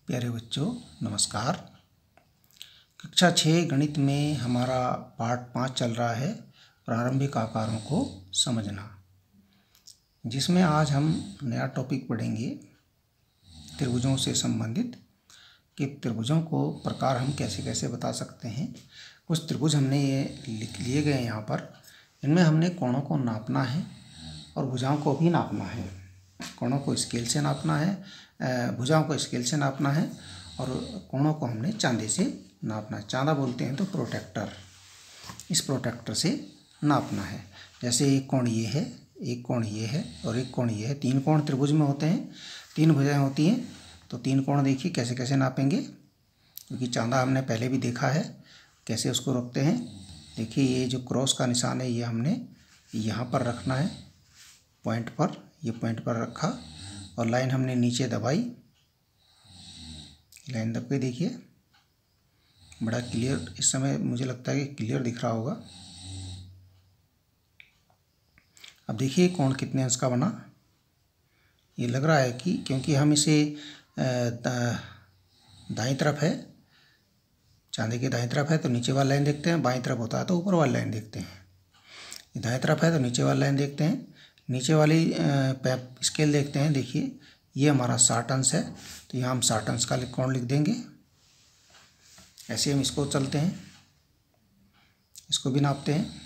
प्यारे बच्चों नमस्कार। कक्षा 6 गणित में हमारा पाठ 5 चल रहा है, प्रारंभिक आकारों को समझना, जिसमें आज हम नया टॉपिक पढ़ेंगे त्रिभुजों से संबंधित कि त्रिभुजों को प्रकार हम कैसे कैसे बता सकते हैं। कुछ त्रिभुज हमने ये लिख लिए गए हैं यहाँ पर। इनमें हमने कोणों को नापना है और भुजाओं को भी नापना है। कोणों को स्केल से नापना है, भुजाओं को स्केल से नापना है और कोणों को हमने चांदी से नापना है। चांदा बोलते हैं तो प्रोटेक्टर, इस प्रोटेक्टर से नापना है। जैसे एक कोण ये है, एक कोण ये है और एक कोण ये है। 3 कोण त्रिभुज में होते हैं, 3 भुजाएं होती हैं, तो 3 कोण देखिए कैसे कैसे नापेंगे, क्योंकि चांदा हमने पहले भी देखा है कैसे उसको रखते हैं। देखिए ये जो क्रॉस का निशान है ये हमने यहाँ पर रखना है, पॉइंट पर, ये पॉइंट पर रखा और लाइन हमने नीचे दबाई। लाइन दब के देखिए बड़ा क्लियर, इस समय मुझे लगता है कि क्लियर दिख रहा होगा। अब देखिए कोण कितने अंश का बना। ये लग रहा है कि क्योंकि हम इसे दाईं तरफ है, चांदी के दाईं तरफ है तो नीचे वाली लाइन देखते हैं, बाईं तरफ होता है तो ऊपर वाली लाइन देखते हैं। ये दाईं तरफ है तो नीचे वाली लाइन देखते हैं, नीचे वाली स्केल देखते हैं। देखिए ये हमारा 60 अंश है तो यहाँ हम 60 अंश का कोण लिख देंगे। ऐसे हम इसको चलते हैं, इसको भी नापते हैं।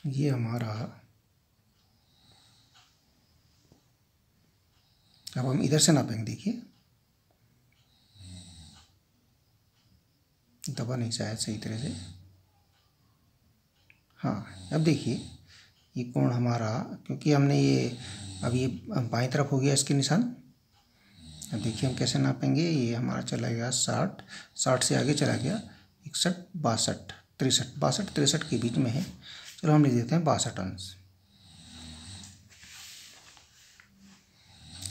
ये हमारा, अब हम इधर से नापेंगे। देखिए दबा नहीं शायद सही तरह से। हाँ अब देखिए ये कोण हमारा, क्योंकि हमने ये अब ये बाईं तरफ हो गया इसके निशान। अब देखिए हम कैसे नापेंगे। ये हमारा चला गया 60, 60 से आगे चला गया 61, 62, 63, 62, 63 के बीच में है। चलो हम लिख देते हैं 62 अंश।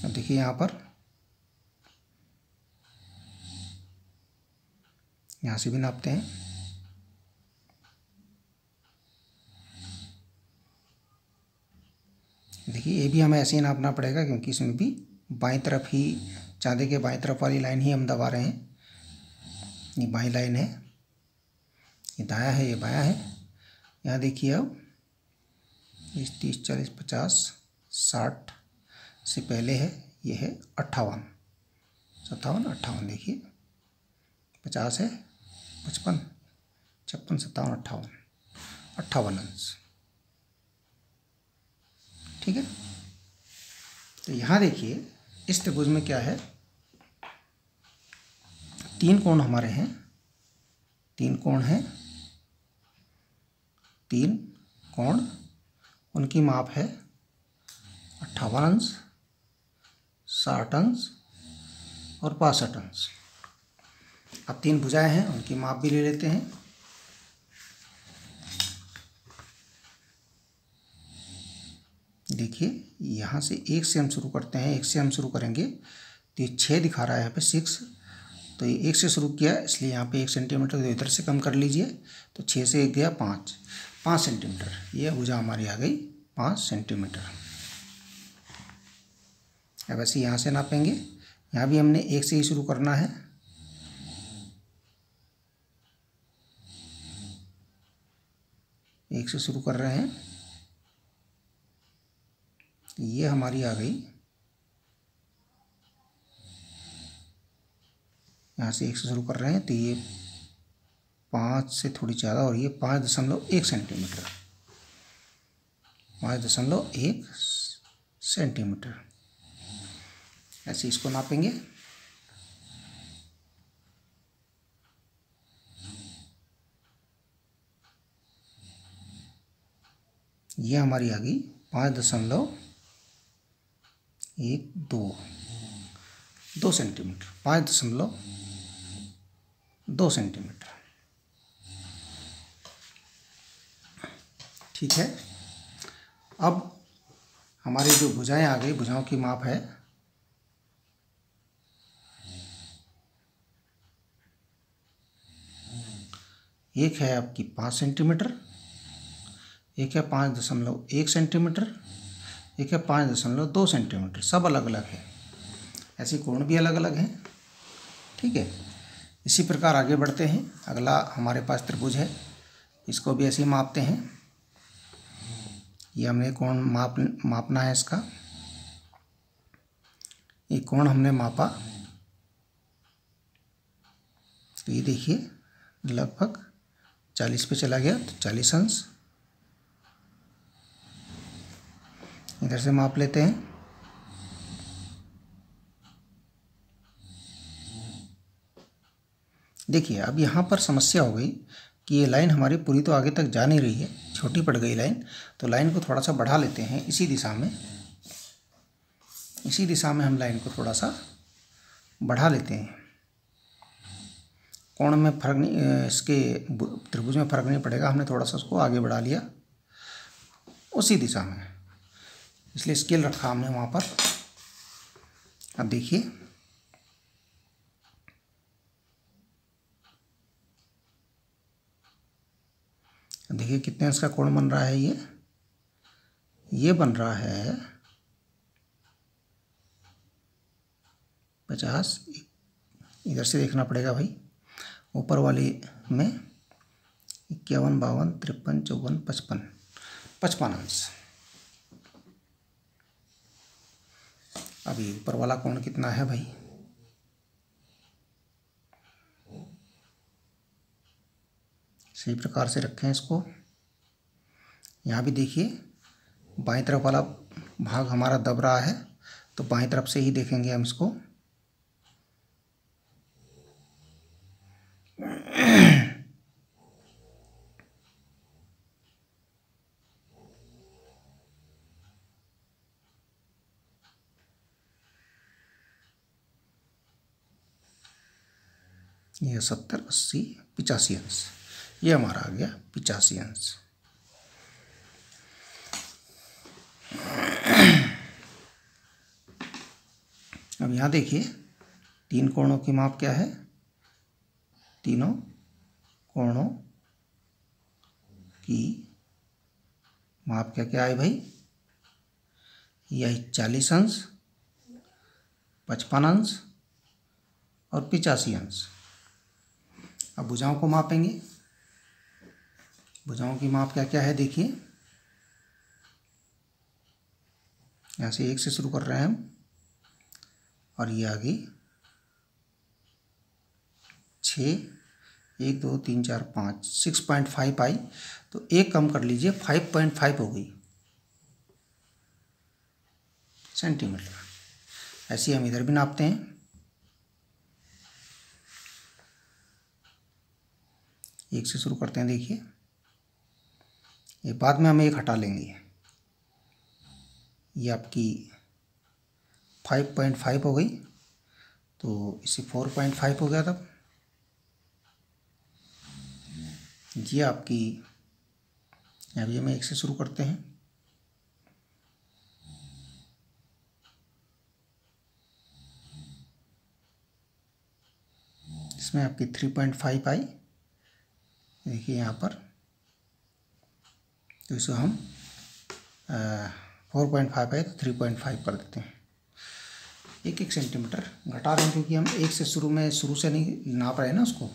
अब देखिए यहाँ पर, यहाँ से भी नापते हैं। देखिए ये भी हमें ऐसे ही नापना पड़ेगा, क्योंकि इसमें भी बाईं तरफ ही, चांदी के बाईं तरफ वाली लाइन ही हम दबा रहे हैं। ये बाईं लाइन है, ये दाया है, ये बायां है। यहाँ देखिए अब 20, 30, 40, 50, 60 से पहले है, ये है 58, 57, 58। देखिए 50 है, 55, 56, 57, 58, 58 अंश। ठीक है, तो यहाँ देखिए इस त्रिभुज में क्या है, 3 कोण हमारे हैं, 3 कोण हैं, 3 कोण, उनकी माप है 58 अंश, 60 अंश और 62 अंश। अब 3 भुजाएं हैं, उनकी माप भी ले लेते हैं। देखिए यहाँ से 1 से हम शुरू करते हैं, 1 से हम शुरू करेंगे तो ये 6 दिखा रहा है यहाँ पे 6, तो ये 1 से शुरू किया इसलिए यहाँ पे 1 सेंटीमीटर तो इधर से कम कर लीजिए, तो 6 से 1 गया 5 सेंटीमीटर। ये भुजा हमारी आ गई 5 सेंटीमीटर। अब ऐसे यहाँ से नापेंगे, यहाँ भी हमने 1 से ही शुरू करना है। एक से शुरू कर रहे हैं, ये हमारी आ गई, यहाँ से 1 से शुरू कर रहे हैं तो ये 5 से थोड़ी ज़्यादा और ये 5.1 सेंटीमीटर, 5.1 सेंटीमीटर। ऐसे इसको नापेंगे। ये हमारी आ गई 5.12 सेंटीमीटर, 5.2 सेंटीमीटर। ठीक है। अब हमारी जो भुजाएं आ गई, भुजाओं की माप है एक है आपकी 5 सेंटीमीटर, एक है 5.1 सेंटीमीटर, एक है 5.2 सेंटीमीटर। सब अलग अलग है, ऐसे कोण भी अलग अलग हैं, ठीक है। इसी प्रकार आगे बढ़ते हैं। अगला हमारे पास त्रिभुज है, इसको भी ऐसे ही मापते हैं। ये हमने कोण मापना है इसका। ये कोण हमने मापा, तो ये देखिए लगभग 40 पे चला गया, तो 40 अंश। इधर से माप लेते हैं। देखिए अब यहाँ पर समस्या हो गई कि ये लाइन हमारी पूरी तो आगे तक जा नहीं रही है, छोटी पड़ गई लाइन। तो लाइन को थोड़ा सा बढ़ा लेते हैं इसी दिशा में। इसी दिशा में हम लाइन को थोड़ा सा बढ़ा लेते हैं। कोण में फर्क नहीं, इसके त्रिभुज में फर्क नहीं पड़ेगा। हमने थोड़ा सा उसको आगे बढ़ा लिया उसी दिशा में, इसलिए स्केल रखा हमने वहाँ पर। अब देखिए कितने इसका कोण बन रहा है। ये बन रहा है 50। इधर से देखना पड़ेगा भाई, ऊपर वाली में 51, 52, 53, 54, 55, 55 अंश। अभी ऊपर वाला कोण कितना है भाई? सही प्रकार से रखें इसको। यहाँ भी देखिए बाईं तरफ वाला भाग हमारा दब रहा है, तो बाईं तरफ से ही देखेंगे हम इसको। यह 70, 80, 85 अंश, ये हमारा आ गया 85 अंश। अब यहाँ देखिए तीन कोणों की माप क्या है। तीनों कोणों की माप क्या क्या है भाई? यही 40 अंश, 55 अंश और 85 अंश। अब भुजाओं को मापेंगे। भुजाओं की माप क्या क्या है देखिए। यहाँ से 1 से शुरू कर रहे हैं हम, और ये आगे 6, 1, 2, 3, 4, 5, 6.5 आई, तो एक कम कर लीजिए, 5.5 हो गई सेंटीमीटर। ऐसे हम इधर भी नापते हैं। एक से शुरू करते हैं। देखिए ये बाद में हम एक हटा लेंगे। ये आपकी 5.5 हो गई, तो इसे 4.5 हो गया। तब ये आपकी, अभी हम एक से शुरू करते हैं। इसमें आपकी 3.5 आई। देखिए यहाँ पर, तो इसे हम 4.5 आए तो 3.5 कर देते हैं। 1 सेंटीमीटर घटा दें, क्योंकि हम एक से शुरू से नहीं नाप रहे हैं ना उसको।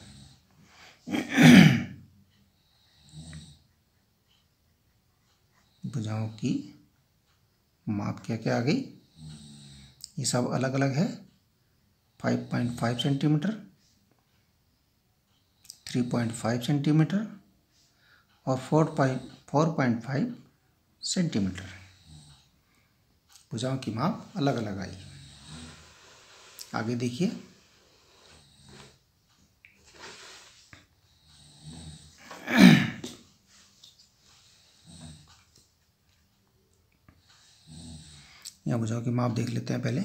भुजाओं की माप क्या क्या आ गई? ये सब अलग अलग है। 5.5 सेंटीमीटर, 3.5 सेंटीमीटर और 4.5 सेंटीमीटर। भुजाओं की माप अलग अलग आई। आगे देखिए, यहाँ भुजाओं की माप देख लेते हैं पहले।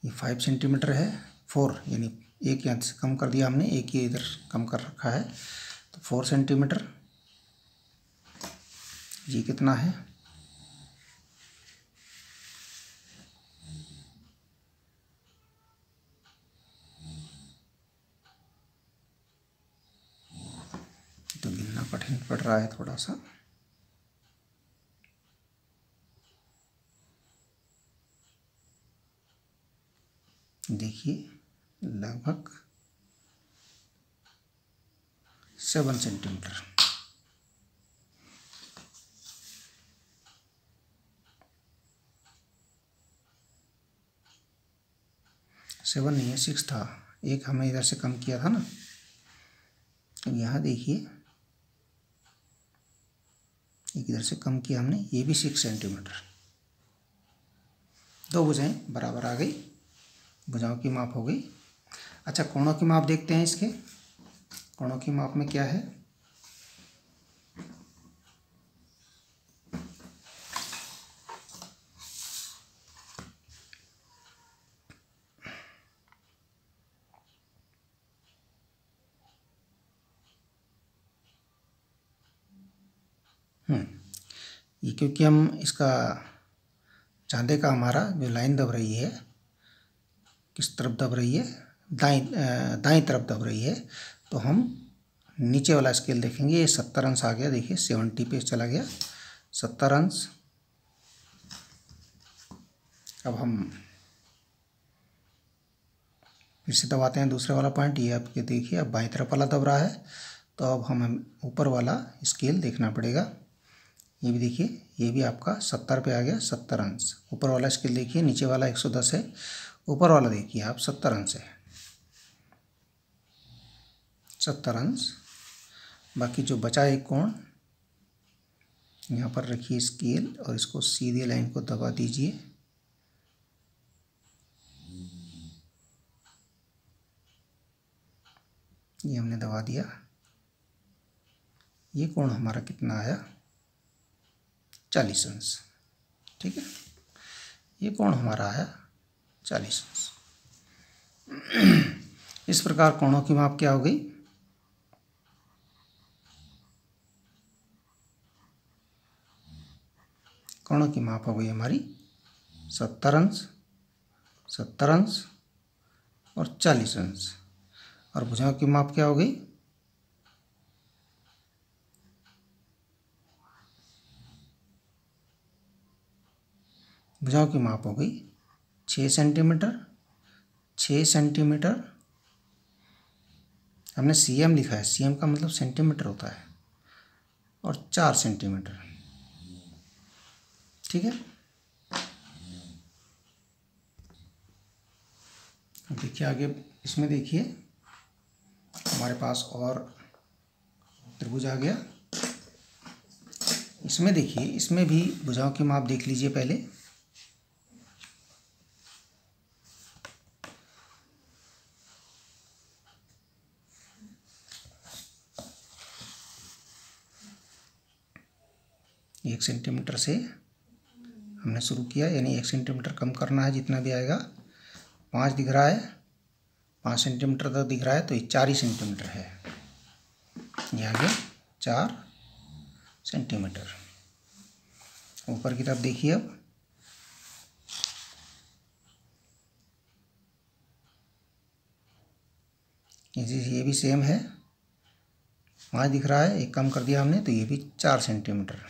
ये 5 सेंटीमीटर है। 4 यानी एक यहाँ से कम कर दिया हमने, एक ये इधर कम कर रखा है, तो 4 सेंटीमीटर। ये कितना है? तो गिनना कठिन पड़ रहा है थोड़ा सा। देखिए लगभग 7 सेंटीमीटर। सेवन नहीं है, 6 था। एक हमने इधर से कम किया था ना। अब यहाँ देखिए, एक इधर से कम किया हमने, ये भी 6 सेंटीमीटर। दो भुजाएं बराबर आ गई, भुजाओं की माप हो गई। अच्छा, कोणों की माप देखते हैं इसके। कोणों की माप में क्या है? ये क्योंकि हम इसका चांदे का हमारा जो लाइन दब रही है, किस तरफ दब रही है? दाईं तरफ दब रही है। तो हम नीचे वाला स्केल देखेंगे, ये 70 अंश आ गया। देखिए 70 पे चला गया, 70 अंश। अब हम फिर से दबाते हैं दूसरे वाला पॉइंट। ये आपके देखिए अब बाईं तरफ वाला दब रहा है, तो अब हमें ऊपर वाला स्केल देखना पड़ेगा। ये भी देखिए, ये भी आपका 70 पे आ गया, 70 अंश। ऊपर वाला स्केल देखिए, नीचे वाला 110 है, ऊपर वाला देखिए आप 70 अंश है, 70 अंश। बाकी जो बचा एक कोण, यहाँ पर रखिए स्केल और इसको सीधे लाइन को दबा दीजिए। ये हमने दबा दिया। ये कोण हमारा कितना आया? 40 अंश। ठीक है, ये कोण हमारा आया 40 अंश। इस प्रकार कोणों की माप क्या हो गई? कोणों की माप हो गई हमारी 70 अंश, 70 अंश और 40 अंश। और भुजाओं की माप क्या हो गई? भुजाओं की माप हो गई 6 सेंटीमीटर, 6 सेंटीमीटर। हमने सीएम लिखा है, सीएम का मतलब सेंटीमीटर होता है, और 4 सेंटीमीटर। ठीक है, देखिए आगे इसमें देखिए हमारे पास और त्रिभुज आ गया। इसमें देखिए, इसमें भी भुजाओं की माप देख लीजिए पहले। एक सेंटीमीटर से हमने शुरू किया, यानी 1 सेंटीमीटर कम करना है, जितना भी आएगा। 5 दिख रहा है, 5 सेंटीमीटर तक दिख रहा है, तो ये 4 ही सेंटीमीटर है। ये आ गया 4 सेंटीमीटर। ऊपर की तरफ देखिए, अब ये भी सेम है, 5 दिख रहा है, एक कम कर दिया हमने, तो ये भी 4 सेंटीमीटर।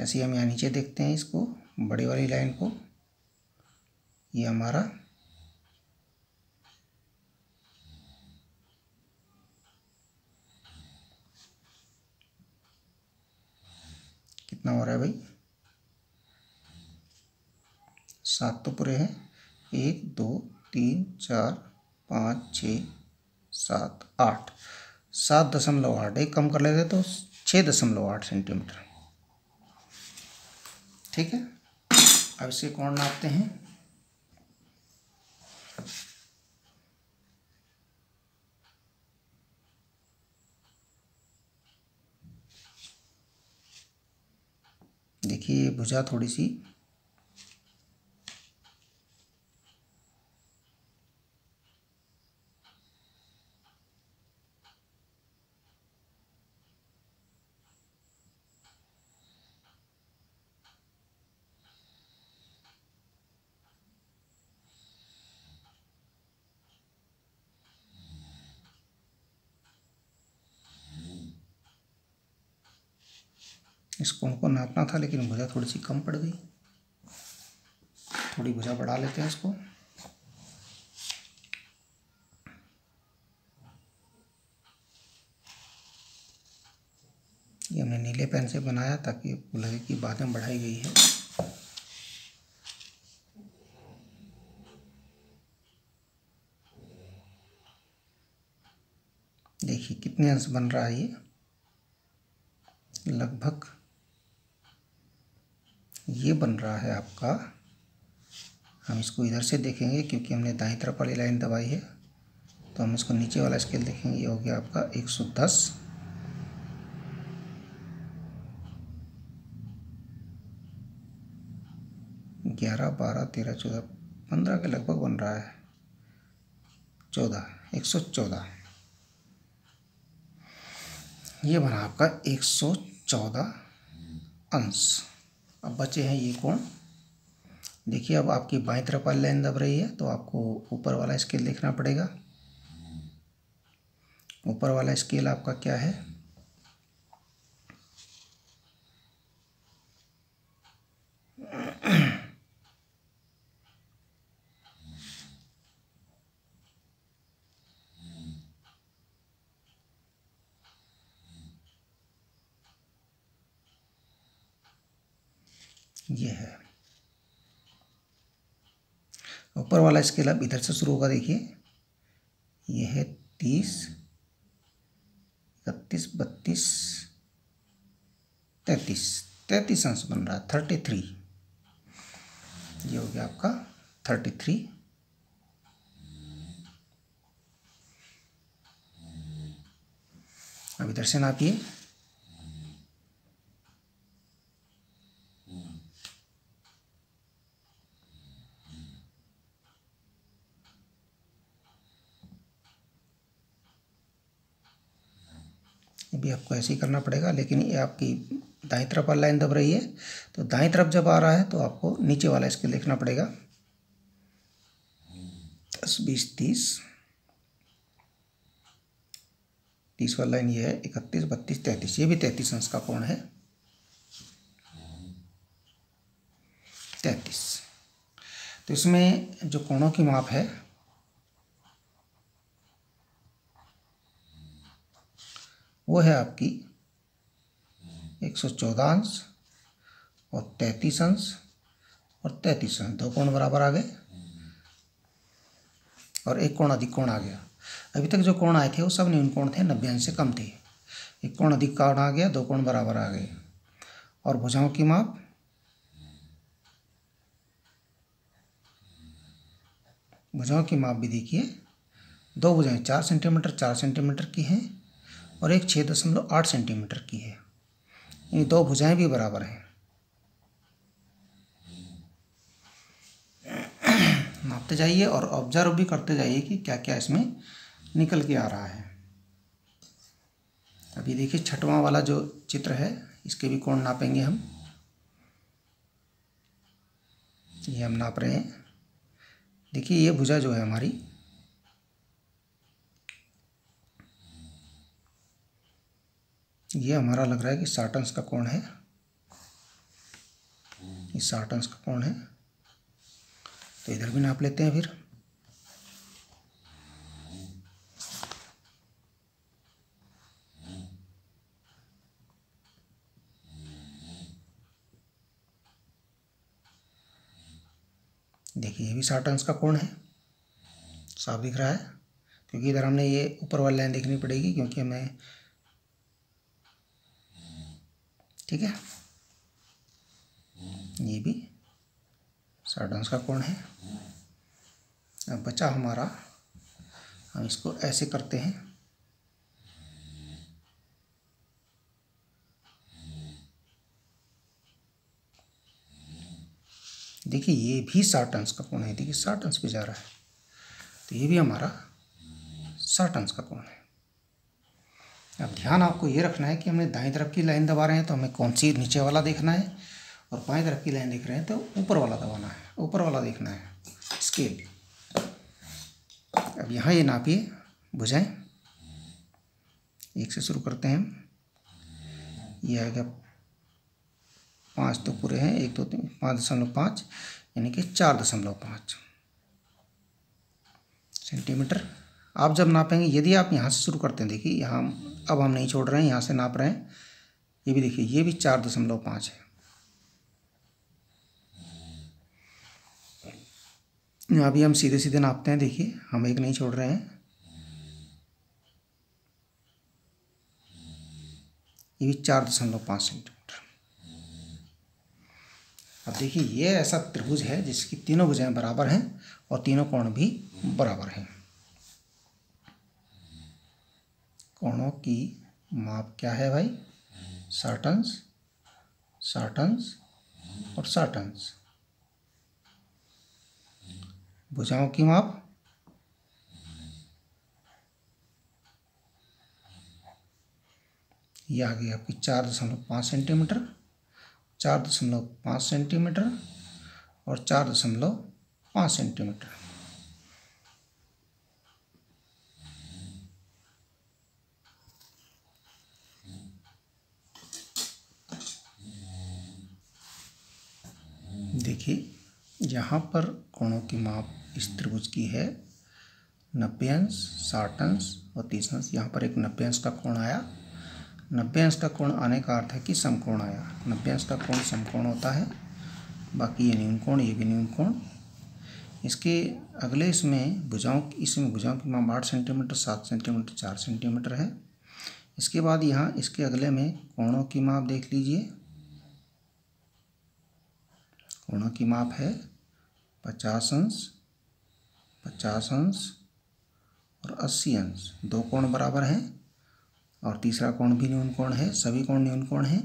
ऐसे ही हम यहाँ नीचे देखते हैं इसको, बड़ी वाली लाइन को। ये हमारा कितना हो रहा है भाई? 7 तो पूरे हैं, 1 2 3 4 5 6 7 8, 7.8। एक कम कर लेते तो 6.8 सेंटीमीटर। ठीक है, अब इसके कोण नापते हैं। देखिए ये भुजा थोड़ी सी इस कोण को नापना था लेकिन भुजा थोड़ी सी कम पड़ गई, थोड़ी भुजा बढ़ा लेते हैं इसको। ये हमने नीले पेन से बनाया ताकि लगे कि बाद में बढ़ाई गई है। देखिए कितने अंश बन रहा है ये, लगभग ये बन रहा है आपका। हम इसको इधर से देखेंगे क्योंकि हमने दाईं तरफ वाली लाइन दबाई है, तो हम इसको नीचे वाला स्केल देखेंगे। ये हो गया आपका 110, 11, 12, 13, 14, 15 के लगभग बन रहा है। 14, 114, ये बना आपका 114 अंश। अब बचे हैं ये कोण। देखिए अब आपकी बाईं तरफ वाली लाइन दब रही है, तो आपको ऊपर वाला स्केल देखना पड़ेगा। ऊपर वाला स्केल आपका क्या है? ये है ऊपर वाला स्केल। अब इधर से शुरू होगा। देखिए ये है 30, 31, 32, 33 अंश बन रहा है। 33, ये हो गया आपका 33। अब इधर से नापिए। भी आपको ऐसे ही करना पड़ेगा, लेकिन ये आपकी दाईं तरफ वाली लाइन दब रही है, तो दाईं तरफ जब आ रहा है तो आपको नीचे वाला स्केल देखना पड़ेगा। 10, 20, 30, 30 वाला लाइन ये है। 31, 32, 33, ये भी 33 अंश का कोण है। 33। तो इसमें जो कोणों की माप है वो है आपकी 114 अंश और 33 अंश और 33 अंश। दो कोण बराबर आ गए और एक कोण अधिक कोण आ गया। अभी तक जो कोण आए थे वो सब न्यून कोण थे, 90 अंश से कम थे। एक कोण अधिक कोण आ गया, दो कोण बराबर आ गए। और भुजाओं की माप, भुजाओं की माप भी देखिए, दो भुजाएं 4 सेंटीमीटर 4 सेंटीमीटर की हैं और एक 6.8 सेंटीमीटर की है। ये दो भुजाएं भी बराबर हैं। नापते जाइए और ऑब्जर्व भी करते जाइए कि क्या क्या इसमें निकल के आ रहा है। अभी देखिए छठवां वाला जो चित्र है, इसके भी कोण नापेंगे हम। ये हम नाप रहे हैं। देखिए ये भुजा जो है हमारी, ये हमारा लग रहा है कि 60 अंश का कोण है। ये 60 अंश का कोण है। तो इधर भी नाप लेते हैं फिर। देखिए ये भी 60 अंश का कोण है। साफ दिख रहा है, क्योंकि इधर हमने ये ऊपर वाली लाइन देखनी पड़ेगी क्योंकि हमें, ठीक है, ये भी 60 अंश का कोण है। अब बचा हमारा, हम इसको ऐसे करते हैं। देखिए ये भी 60 अंश का कोण है। देखिए 60 अंश पे जा रहा है, तो ये भी हमारा 60 अंश का कोण है। अब ध्यान आपको ये रखना है कि हमने दाईं तरफ की लाइन दबा रहे हैं तो हमें कौन सी नीचे वाला देखना है, और बाईं तरफ की लाइन देख रहे हैं तो ऊपर वाला दबाना है, ऊपर वाला देखना है स्केल। अब यहाँ ये नापिए भुजाएं। एक से शुरू करते हैं हम। ये आ गया 5 तो पूरे हैं, 1 2 3 5.5 यानी कि 4.5 सेंटीमीटर। आप जब नापेंगे, यदि आप यहाँ से शुरू करते हैं, देखिए यहाँ अब हम नहीं छोड़ रहे हैं, यहाँ से नाप रहे हैं, ये भी देखिए ये भी 4.5 है। अभी हम सीधे सीधे नापते हैं, देखिए हम एक नहीं छोड़ रहे हैं, ये भी 4.5 सेंटीमीटर। अब देखिए ये ऐसा त्रिभुज है जिसकी तीनों भुजाएं बराबर हैं और तीनों कोण भी बराबर हैं। कोणों की माप क्या है भाई? 60 अंश, 60 अंश और 60 अंश। भुजाओं की माप ये आ गई आपकी 4.5 सेंटीमीटर, 4.5 सेंटीमीटर और 4.5 सेंटीमीटर। देखिए यहाँ पर कोणों की माप इस त्रिभुज की है 90 अंश, 60 अंश और 30 अंश। यहाँ पर एक 90 अंश का कोण आया। 90 अंश का कोण आने का अर्थ है कि समकोण आया। 90 अंश का कोण समकोण होता है, बाकी ये न्यून कोण, ये भी न्यून कोण। इसके अगले इसमें भुजाओं की माप 8 सेंटीमीटर, 7 सेंटीमीटर, 4 सेंटीमीटर है। इसके बाद यहाँ इसके अगले में कोणों की माप देख लीजिए। कोणों की माप है 50 अंश, 50 अंश और 80 अंश। दो कोण बराबर हैं और तीसरा कोण भी न्यून कोण है, सभी कोण न्यून कोण हैं।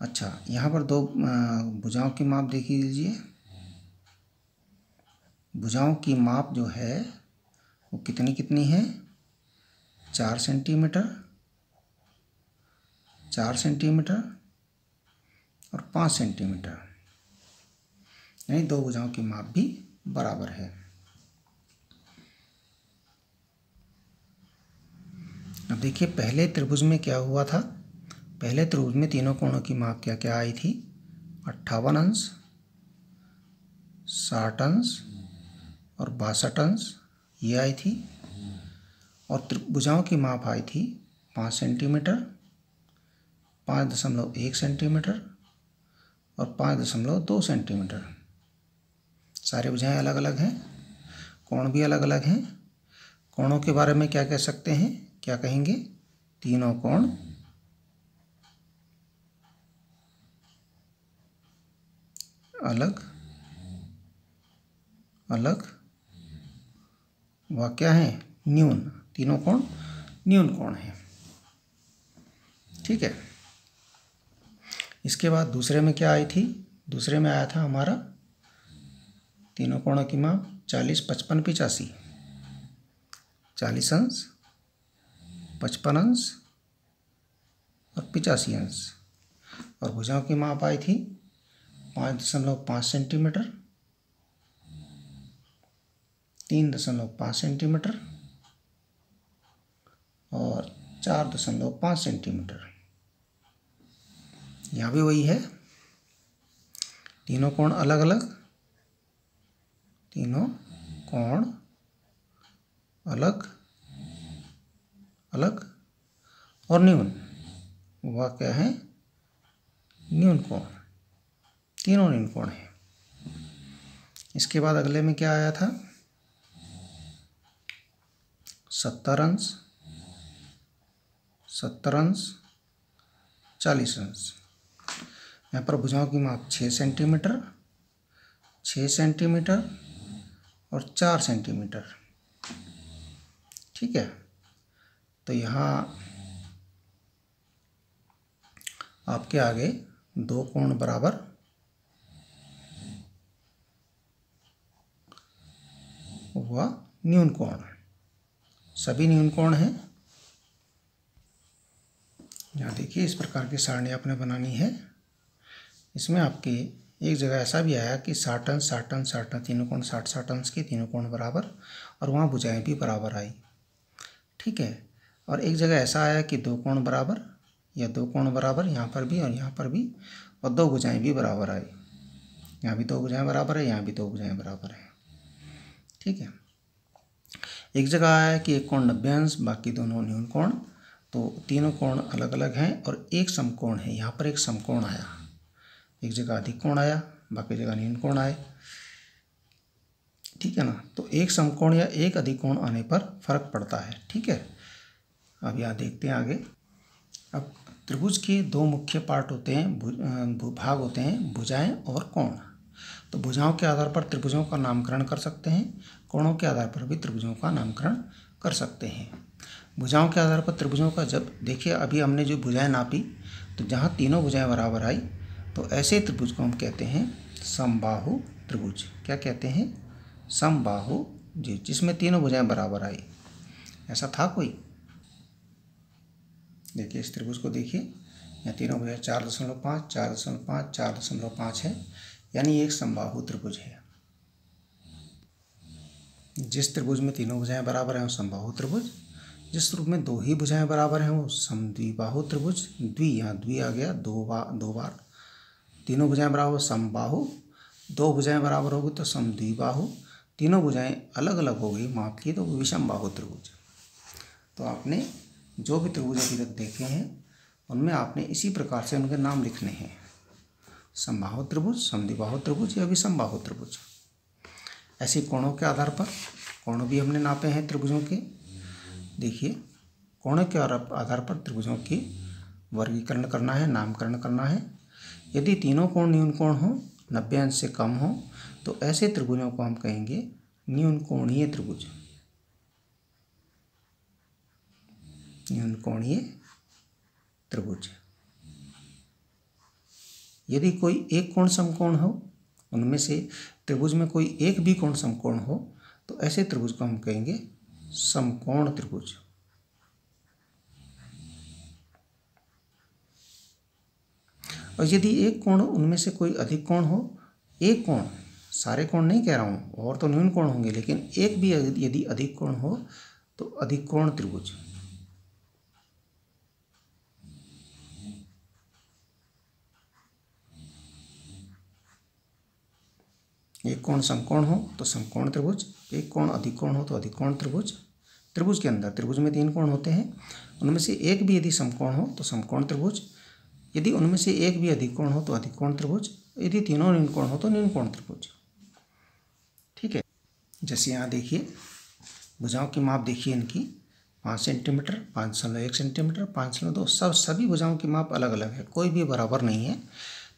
अच्छा, यहाँ पर दो भुजाओं की माप देख लीजिए। भुजाओं की माप जो है वो कितनी कितनी है? 4 सेंटीमीटर, 4 सेंटीमीटर और 5 सेंटीमीटर, यानी दो भुजाओं की माप भी बराबर है। अब देखिए पहले त्रिभुज में क्या हुआ था। पहले त्रिभुज में तीनों कोणों की माप क्या क्या आई थी? 58 अंश, 60 अंश और 62 अंश ये आई थी। और भुजाओं की माप आई थी 5 सेंटीमीटर, 5.1 सेंटीमीटर और 5.2 सेंटीमीटर। सारे भुजाएं अलग अलग हैं, कोण भी अलग अलग हैं। कोणों के बारे में क्या कह सकते हैं? क्या कहेंगे? तीनों कोण अलग अलग व क्या है? न्यून। तीनों कोण न्यून कोण है। ठीक है। इसके बाद दूसरे में क्या आई थी? दूसरे में आया था हमारा तीनों कोणों की माप 40, 55, 85। 40 अंश, 55 अंश और 85 अंश। और भुजाओं की माप आई थी 5.5 सेंटीमीटर, 3.5 सेंटीमीटर और 4.5 सेंटीमीटर। यहाँ भी वही है, तीनों कोण अलग अलग, तीनों कोण अलग अलग और न्यून। वह क्या है? न्यून कोण। तीनों न्यून कोण है। इसके बाद अगले में क्या आया था? 70 अंश, 70 अंश, 40 अंश। यहाँ पर भुजाओं की माप 6 सेंटीमीटर, 6 सेंटीमीटर और 4 सेंटीमीटर। ठीक है। तो यहाँ आपके आगे दो कोण बराबर हुआ न्यून कोण। सभी न्यून कोण हैं। यहाँ देखिए इस प्रकार की सारणी आपने बनानी है। इसमें आपके एक जगह ऐसा भी आया कि 60 अंश, 60 अंश, 60 अंश, तीनों कोण 60, 60 अंश के, तीनों कोण बराबर, और वहाँ भुजाएं भी बराबर आई। ठीक है। और एक जगह ऐसा आया कि दो कोण बराबर या दो कोण बराबर, यहाँ पर भी और यहाँ पर भी, और दो भुजाएं भी बराबर आई। यहाँ भी दो भुजाएं बराबर है, यहाँ भी दो भुजाएं बराबर है। ठीक है। एक जगह आया कि एक कोण 90 अंश, बाकी दोनों न्यून कोण, तो तीनों कोण अलग अलग हैं और एक समकोण है। यहाँ पर एक समकोण आया, एक जगह अधिक कोण आया, बाकी जगह न्यून कोण आए। ठीक है ना। तो एक समकोण या एक अधिक कोण आने पर फर्क पड़ता है। ठीक है। अब यहाँ देखते हैं आगे। अब त्रिभुज के दो मुख्य पार्ट होते हैं, भाग होते हैं, भुजाएं और कोण। तो भुजाओं के आधार पर त्रिभुजों का नामकरण कर सकते हैं, कोणों के आधार पर भी त्रिभुजों का नामकरण कर सकते हैं। भुजाओं के आधार पर त्रिभुजों का, जब देखिए अभी हमने जो भुजाएं नापी, तो जहाँ तीनों भुजाएं बराबर आई, तो ऐसे त्रिभुज को हम कहते हैं समबाहु त्रिभुज। क्या कहते हैं? समबाहु जी, जिसमें तीनों भुजाएं बराबर आई। ऐसा था कोई? देखिए इस त्रिभुज को देखिए, यहाँ तीनों भुजाएं 4.5, 4.5, 4.5 है, यानी एक समबाहु त्रिभुज है। जिस त्रिभुज में तीनों भुजाएं बराबर हैं वो समबाहु त्रिभुज, जिस त्रिभुज में दो ही भुजाएं बराबर हैं वो समद्विबाहु त्रिभुज। द्वि, यहाँ द्वि आ गया, दो बार। तीनों भुजाएं बराबर समबाहु, दो भुजाएं बराबर होगी तो समद्विबाहु, तीनों भुजाएं अलग अलग हो गई माप की तो विषमबाहु त्रिभुज। तो आपने जो भी त्रिभुज अभी तक देखे हैं उनमें आपने इसी प्रकार से उनके नाम लिखने हैं, समबाहु त्रिभुज, समद्विबाहु त्रिभुज या विषमबाहु त्रिभुज। ऐसे कोणों के आधार पर, कोण भी हमने नापे हैं त्रिभुजों के। देखिए कोणों के आधार पर त्रिभुजों की वर्गीकरण करना है, नामकरण करना है। यदि तीनों कोण न्यून कोण हो, 90 अंश से कम हो, तो ऐसे त्रिभुजों को हम कहेंगे न्यून कोणीय त्रिभुज। न्यून कोणीय त्रिभुज। यदि कोई एक कोण समकोण हो, उनमें से त्रिभुज में कोई एक भी कोण समकोण हो, तो ऐसे त्रिभुज को हम कहेंगे समकोण त्रिभुज। और यदि एक कोण उनमें से कोई अधिक कोण हो, एक कोण, सारे कोण नहीं कह रहा हूँ, और तो न्यून कोण होंगे, लेकिन एक भी यदि अधिक कोण हो तो अधिक कोण त्रिभुज। एक कोण समकोण हो तो समकोण त्रिभुज, एक कोण अधिक कोण हो तो अधिक कोण त्रिभुज। त्रिभुज के अंदर, त्रिभुज में 3 कोण होते हैं, उनमें से एक भी यदि समकोण हो तो समकोण त्रिभुज, यदि उनमें से एक भी अधिक कोण हो तो अधिक कोण त्रिभुज, यदि तीनों न्यून कोण हो तो न्यून कोण त्रिभुज। ठीक है। जैसे यहाँ देखिए भुजाओं की माप देखिए इनकी, 5 सेंटीमीटर, 5.1 सेंटीमीटर, 5.2, सभी भुजाओं की माप अलग अलग है, कोई भी बराबर नहीं है।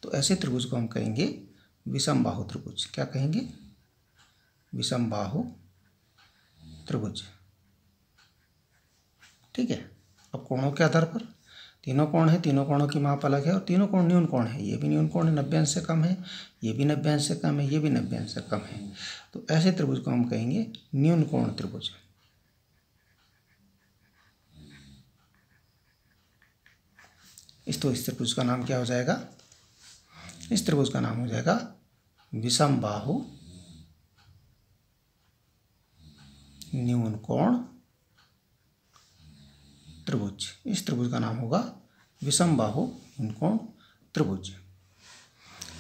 तो ऐसे त्रिभुज को हम कहेंगे विषमबाहु त्रिभुज। क्या कहेंगे? विषमबाहु त्रिभुज। ठीक है। अब कोणों के आधार पर, तीनों कोण है, तीनों कोणों की माप अलग है, और तीनों कोण न्यून कोण है। ये भी न्यून कोण है, 90 अंश से कम है, ये भी 90 अंश से कम है, ये भी 90 अंश से कम है। तो ऐसे त्रिभुज को हम कहेंगे न्यून कोण त्रिभुज। इस त्रिभुज का नाम क्या हो जाएगा? इस त्रिभुज का नाम हो जाएगा विषमबाहु न्यून कोण त्रिभुज। इस त्रिभुज का नाम होगा विषमबाहु न्यून कोण त्रिभुज।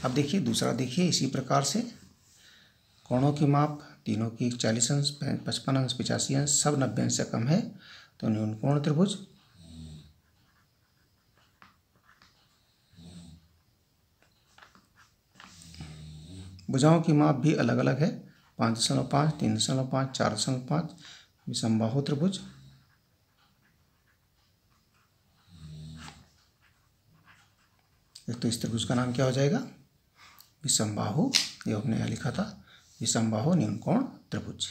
अब देखिए दूसरा, देखिए इसी प्रकार से कोणों की माप तीनों की 40 अंश, 55 अंश, 85 अंश, सब 90 अंश से कम है, तो न्यून कोण त्रिभुज। भुजाओं की माप भी अलग अलग है, 5.5, 3.5, 4.5, विषमबाहु त्रिभुज। तो इस त्रिभुज का नाम क्या हो जाएगा? विषमबाहु, ये हमने यहाँ लिखा था विषमबाहु न्यून कोण त्रिभुज।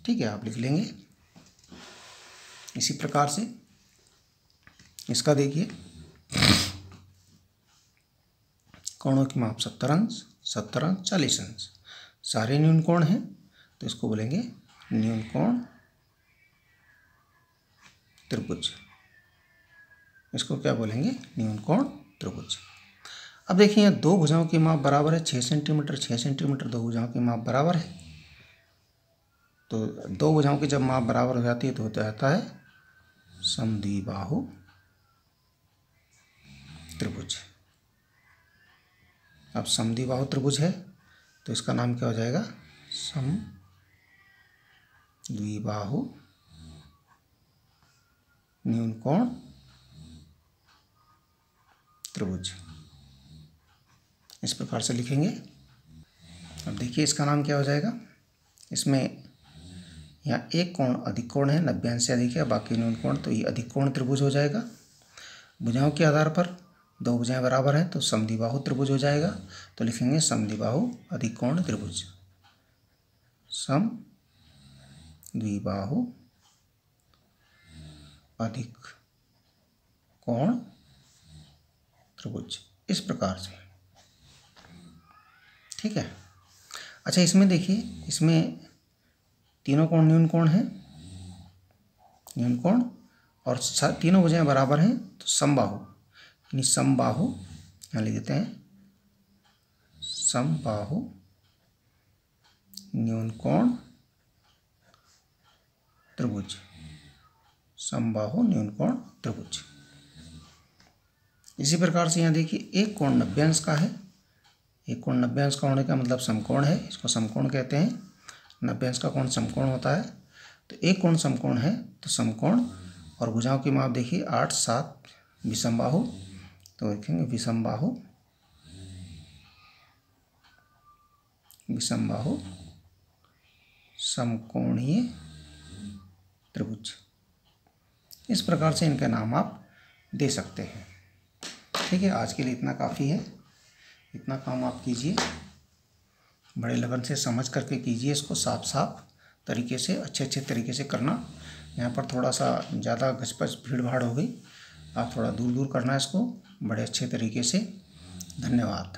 ठीक है, आप लिख लेंगे इसी प्रकार से। इसका देखिए कोणों की माप 70 अंश, 70 अंश, 40 अंश, सारे न्यून कोण हैं, तो इसको बोलेंगे न्यून कोण त्रिभुज। इसको क्या बोलेंगे? न्यून कोण त्रिभुज। अब देखिए यहाँ दो भुजाओं की माप बराबर है, 6 सेंटीमीटर, 6 सेंटीमीटर, दो भुजाओं की माप बराबर है। तो दो भुजाओं की जब माप बराबर हो जाती है तो होता जाता है समद्विबाहु त्रिभुज। अब समद्विबाहु त्रिभुज है तो इसका नाम क्या हो जाएगा? समद्विबाहु न्यूनकोण त्रिभुज, इस प्रकार से लिखेंगे। अब देखिए इसका नाम क्या हो जाएगा? इसमें यहाँ एक कोण अधिक कोण है, 90 अंश से अधिक है, बाकी न्यून कोण, तो ये अधिक कोण त्रिभुज हो जाएगा। भुजाओं के आधार पर दो भुजाएं बराबर हैं तो समद्विबाहु त्रिभुज हो जाएगा। तो लिखेंगे समद्विबाहु अधिक कोण त्रिभुज, समद्विबाहु अधिक कोण त्रिभुज, इस प्रकार से। ठीक है। अच्छा, इसमें देखिए, इसमें तीनों कोण न्यून कोण है, न्यून कोण, और तीनों भुजाएं बराबर हैं तो समबाहु, यानी समबाहु, यहाँ लिख देते हैं समबाहु न्यून कोण त्रिभुज, समबाहु न्यून कोण त्रिभुज। इसी प्रकार से यहाँ देखिए एक कोण 90 अंश का है, एक कोण 90 अंश का होने का मतलब समकोण है, इसको समकोण कहते हैं। 90 अंश का कोण समकोण होता है। तो एक कोण समकोण है तो समकोण, और भुजाओं की माप देखिए 8, 7 विषमबाहु, तो लिखेंगे विषमबाहु, विषमबाहु समकोणीय त्रिभुज। इस प्रकार से इनका नाम आप दे सकते हैं। ठीक है, आज के लिए इतना काफ़ी है। इतना काम आप कीजिए, बड़े लगन से समझ करके कीजिए, इसको साफ साफ तरीके से, अच्छे तरीके से करना। यहाँ पर थोड़ा सा ज़्यादा घचपच भीड़ भाड़ हो गई, आप थोड़ा दूर दूर करना इसको बड़े अच्छे तरीके से। धन्यवाद।